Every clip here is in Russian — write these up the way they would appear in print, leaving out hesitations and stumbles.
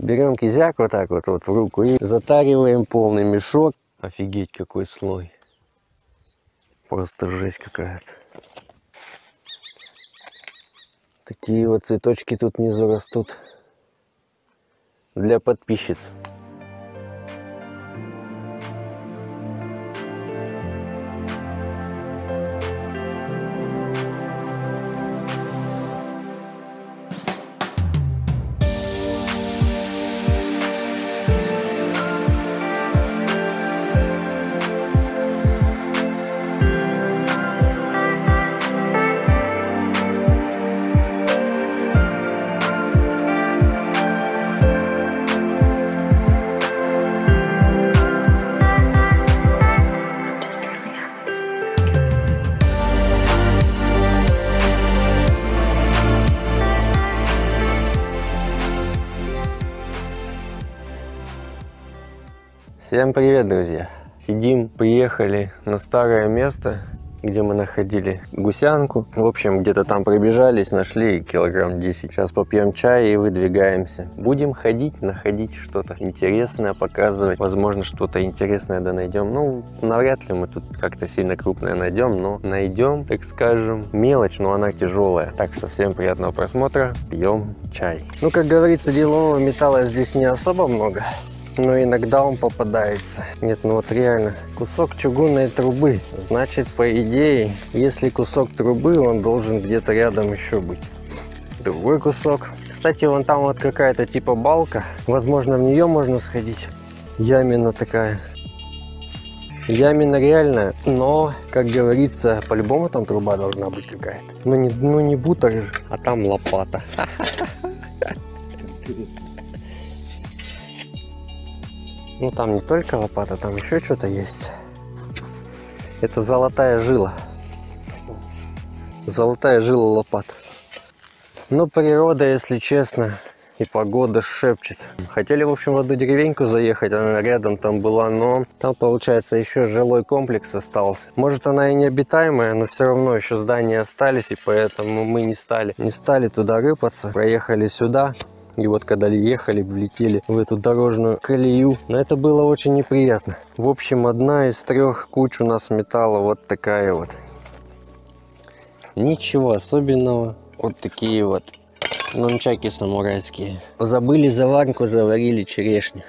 Берем кизяк вот так вот в руку и затариваем полный мешок. Офигеть, какой слой. Просто жесть какая-то. Такие вот цветочки тут внизу растут. Для подписчиц. Всем привет, друзья! Приехали на старое место, где мы находили гусянку. В общем, где-то там пробежались, нашли килограмм 10. Сейчас попьем чай и выдвигаемся. Будем ходить, находить что-то интересное, показывать. Возможно, что-то интересное да найдем. Ну, навряд ли мы тут как-то сильно крупное найдем, но найдем, так скажем, мелочь, но она тяжелая. Так что всем приятного просмотра, пьем чай. Ну, как говорится, делового металла здесь не особо много. Но иногда он попадается. Нет, ну вот реально, кусок чугунной трубы. Значит, по идее, если кусок трубы, он должен где-то рядом еще быть. Другой кусок. Кстати, вон там вот какая-то типа балка. Возможно, в нее можно сходить. Ямина такая. Ямина реальная, но, как говорится, по-любому там труба должна быть какая-то. Ну не бутер же, а там лопата. Ну там не только лопата, там еще что-то есть. Это золотая жила. Золотая жила лопат. Но природа, если честно, и погода шепчет. Хотели, в общем, в одну деревеньку заехать, она рядом там была, но там, получается, еще жилой комплекс остался. Может, она и необитаемая, но все равно еще здания остались, и поэтому мы не стали туда рыпаться. Проехали сюда. И вот когда ехали, влетели в эту дорожную колею. Но это было очень неприятно. В общем, одна из 3 куч у нас металла вот такая вот. Ничего особенного. Вот такие вот нунчаки самурайские. Забыли заварку, заварили черешню.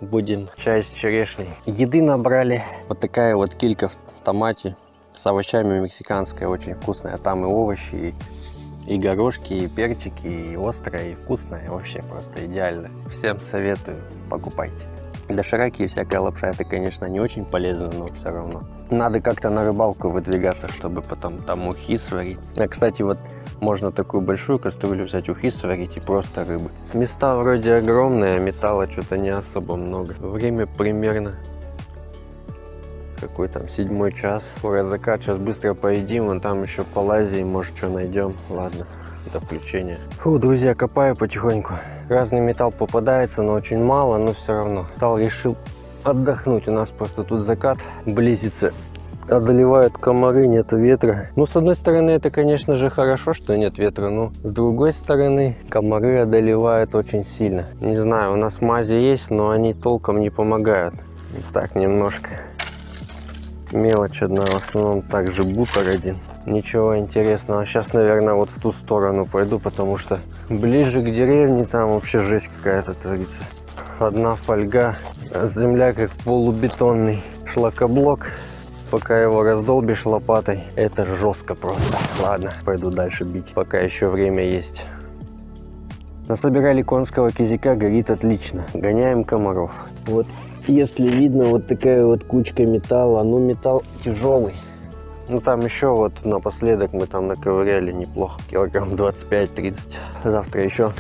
Будем чай с черешней. Еды набрали. Вот такая вот килька в томате. С овощами мексиканская, очень вкусная. Там и овощи, и горошки, и перчики, и острое, и вкусное. Вообще просто идеально. Всем советую, покупайте. Дошираки и всякая лапша, это, конечно, не очень полезно, но все равно. Надо как-то на рыбалку выдвигаться, чтобы потом там ухи сварить. А, кстати, вот можно такую большую кастрюлю взять, ухи сварить и просто рыбы. Места вроде огромные, а металла что-то не особо много. Время примерно... Какой там 7 час. Скоро закат, сейчас быстро поедим, вон там еще полазим, может что найдем. Ладно, до включения. Фу, друзья, копаю потихоньку. Разный металл попадается, но очень мало, но все равно. Решил отдохнуть, у нас просто тут закат близится. Одолевают комары, нету ветра. Ну, с одной стороны, это, конечно же, хорошо, что нет ветра, но с другой стороны, комары одолевают очень сильно. Не знаю, у нас мази есть, но они толком не помогают. Так, немножко. Мелочь одна, в основном также бутер один. Ничего интересного. Сейчас, наверное, вот в ту сторону пойду, потому что ближе к деревне там вообще жесть какая-то творится. Одна фольга, земля как полубетонный шлакоблок. Пока его раздолбишь лопатой, это жестко просто. Ладно, пойду дальше бить, пока еще время есть. Насобирали конского кизяка, горит отлично. Гоняем комаров. Вот. Если видно, вот такая вот кучка металла. Ну, металл тяжелый. Ну, там еще вот напоследок мы там наковыряли неплохо. Килограмм 25-30. Завтра еще,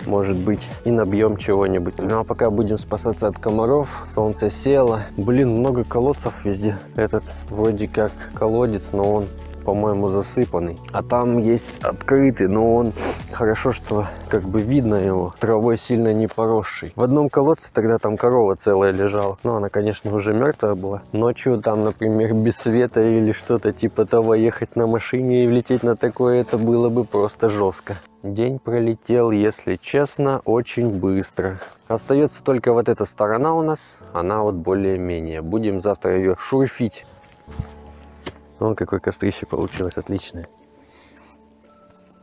может быть, и набьем чего-нибудь. Ну, а пока будем спасаться от комаров. Солнце село. Блин, много колодцев везде. Этот вроде как колодец, но он по-моему, засыпанный. А там есть открытый, но он хорошо, что как бы видно его, травой сильно не поросший. В одном колодце тогда там корова целая лежала. Но она, конечно, уже мертвая была. Ночью там, например, без света или что-то типа того, ехать на машине и влететь на такое, это было бы просто жестко. День пролетел, если честно, очень быстро. Остается только вот эта сторона у нас, она вот более-менее. Будем завтра ее шурфить. Вон какое кострище получилось, отличное.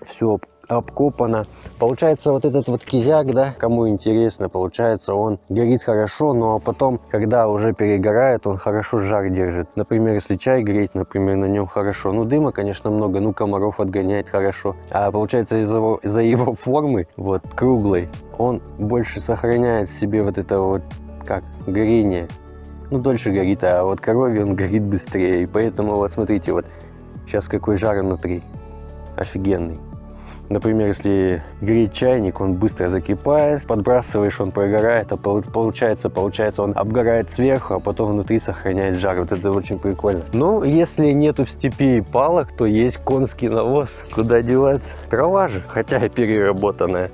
Все обкопано. Получается, вот этот вот кизяк, да, кому интересно, получается, он горит хорошо, но потом, когда уже перегорает, он хорошо жар держит. Например, если чай греть, например, на нем хорошо. Ну, дыма, конечно, много, ну, комаров отгоняет хорошо. А получается, из-за его формы, вот, круглой, он больше сохраняет в себе вот это вот, как, горение. Ну, дольше горит, а вот коровий он горит быстрее. И поэтому, вот, смотрите, вот, сейчас какой жар внутри. Офигенный. Например, если греть чайник, он быстро закипает, подбрасываешь, он прогорает, а получается, он обгорает сверху, а потом внутри сохраняет жар. Вот это очень прикольно. Но если нету в степи палок, то есть конский навоз. Куда деваться? Трава же, хотя и переработанная.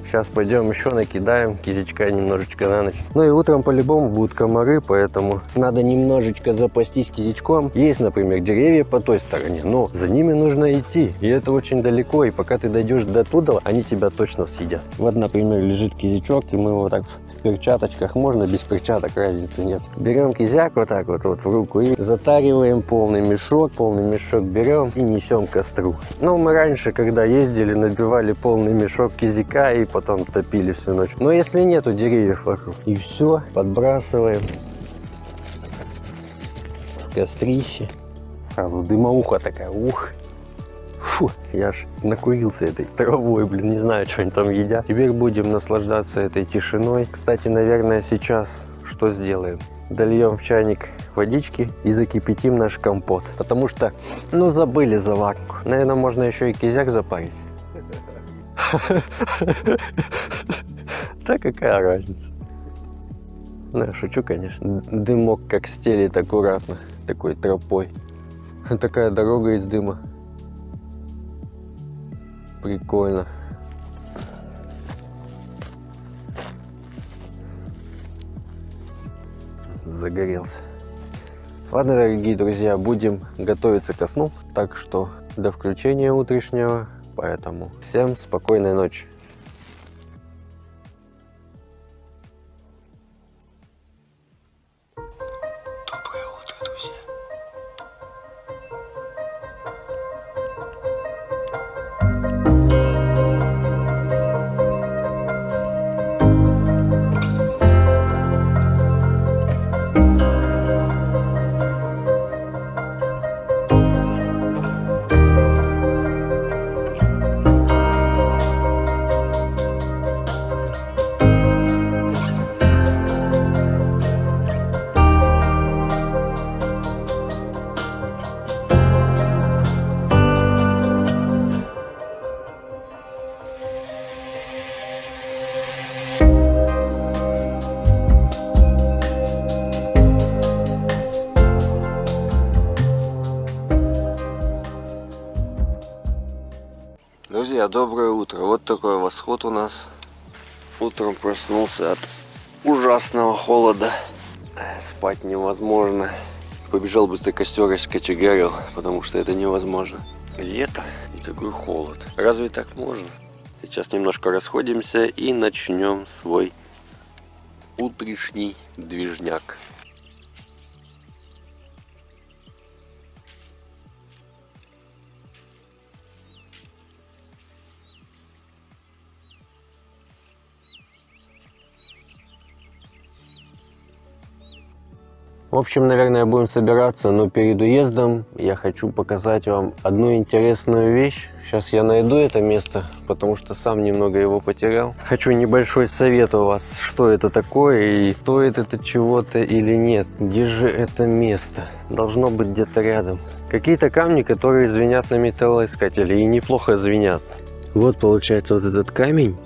Сейчас пойдем еще накидаем кизячка немножечко на ночь. Ну и утром по-любому будут комары, поэтому надо немножечко запастись кизячком. Есть, например, деревья по той стороне, но за ними нужно идти. И это очень далеко, и пока ты дойдешь до туда, они тебя точно съедят. Вот, например, лежит кизячок, и мы его так в перчаточках, можно без перчаток, разницы нет. Берем кизяк вот так вот в руку и затариваем полный мешок берем и несем к костру. Ну, мы раньше, когда ездили, набивали полный мешок кизяка и потом топили всю ночь. Но если нету деревьев вокруг, и все, подбрасываем в кострище. Сразу дымоуха такая, ух. Фу, я ж накурился этой травой, блин, не знаю, что они там едят. Теперь будем наслаждаться этой тишиной. Кстати, наверное, сейчас что сделаем? Дольем в чайник водички и закипятим наш компот. Потому что, ну, забыли заварку. Наверное, можно еще и кизяк запарить. Да какая разница? Ну, шучу, конечно. Дымок как стелит аккуратно, такой тропой. Такая дорога из дыма. Прикольно. Загорелся. Ладно, дорогие друзья, будем готовиться ко сну. Так что до включения утрешнего. Поэтому всем спокойной ночи. Доброе утро, друзья. Друзья, доброе утро. Вот такой восход у нас. Утром проснулся от ужасного холода. Спать невозможно. Побежал быстро костер раскочегарил, потому что это невозможно. Лето и такой холод. Разве так можно? Сейчас немножко расходимся и начнем свой утренний движняк. В общем, наверное, будем собираться, но перед уездом я хочу показать вам одну интересную вещь. Сейчас я найду это место, потому что сам немного его потерял. Хочу небольшой совет у вас, что это такое и стоит это чего-то или нет. Где же это место? Должно быть где-то рядом. Какие-то камни, которые звенят на металлоискателе, и неплохо звенят. Вот получается вот этот камень.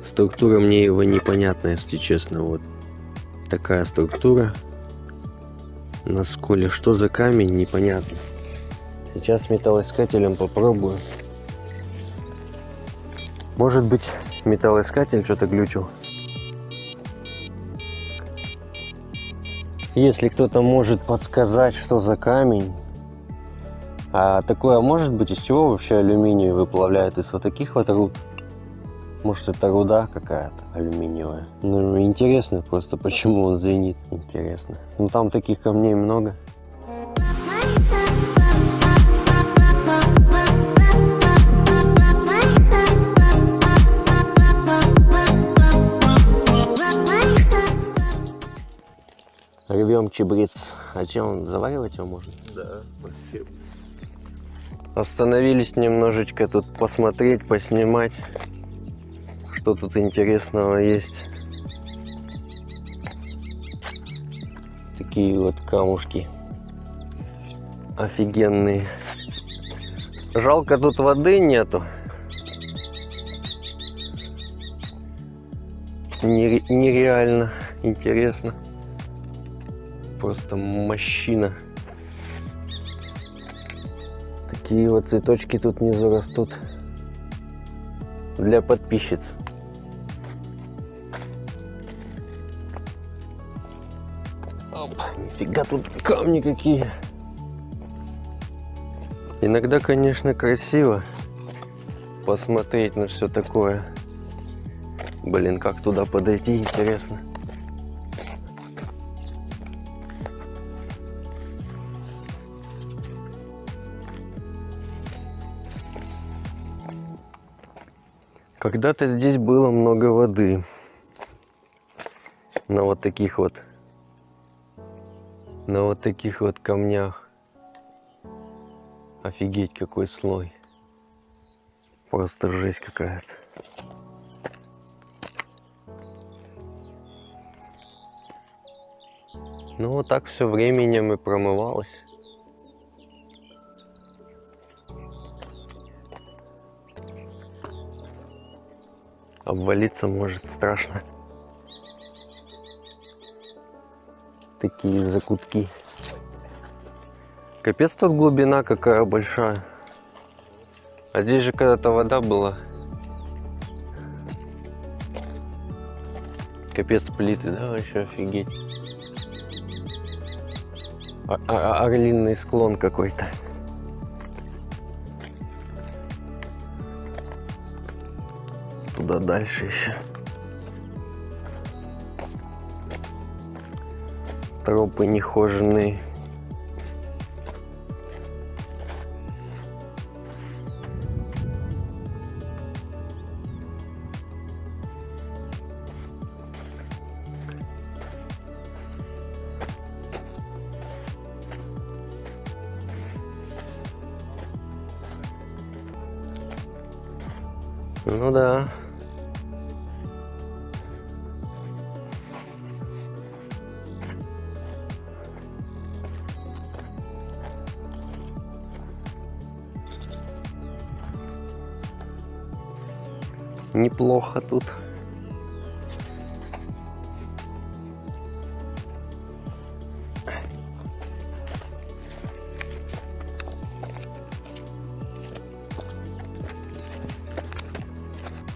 Структура мне его непонятна, если честно. Вот такая структура. На сколе. Что за камень, непонятно. Сейчас с металлоискателем попробую. Может быть, металлоискатель что-то глючил. Если кто-то может подсказать, что за камень. А такое может быть, из чего вообще алюминий выплавляют? Из вот таких вот руд? Может, это руда какая-то алюминиевая? Ну, интересно просто, почему он звенит. Интересно. Ну, там таких камней много. Рвем чебрец. А чем заваривать его можно? Да, вообще. Остановились немножечко тут посмотреть, поснимать, что тут интересного есть. Такие вот камушки офигенные. Жалко, тут воды нету. Нереально интересно. Просто мощина. Такие вот цветочки тут внизу растут. Для подписчиц. Оп, нифига тут камни какие. Иногда, конечно, красиво посмотреть на все такое. Блин, как туда подойти, интересно. Когда-то здесь было много воды. На вот таких вот камнях. Офигеть, какой слой. Просто жесть какая-то. Ну вот так все временем и промывалось. Обвалиться может страшно. Такие закутки. Капец, тут глубина какая большая. А здесь же когда-то вода была. Капец, плиты, да, вообще офигеть. Орлиный склон какой-то. Туда дальше еще. Тропы нехоженные. Ну да. Неплохо тут.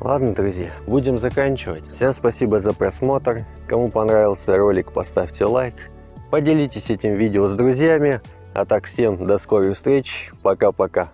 Ладно, друзья, будем заканчивать. Всем спасибо за просмотр. Кому понравился ролик, поставьте лайк. Поделитесь этим видео с друзьями. А так, всем до скорых встреч. Пока-пока.